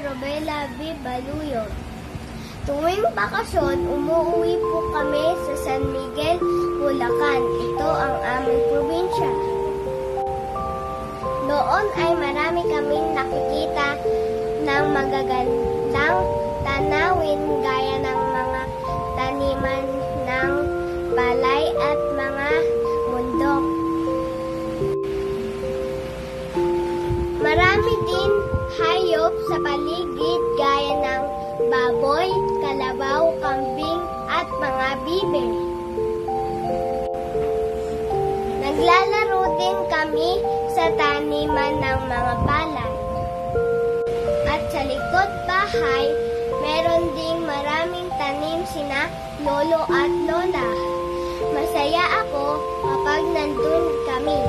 Robela B. Baluyo. Tuwing bakasyon, umuwi po kami sa San Miguel, Bulacan. Ito ang aming probinsya. Noon ay marami kaming nakikita ng magagandang tanawin gaya ng mga taniman ng palay at mga bundok. Marami din hayop sa paligid gaya ng baboy, kalabaw, kambing at mga bibe. Naglalaro din kami sa taniman ng mga palay. At sa likod bahay, meron ding maraming tanim sina lolo at lola. Masaya ako kapag nandun kami.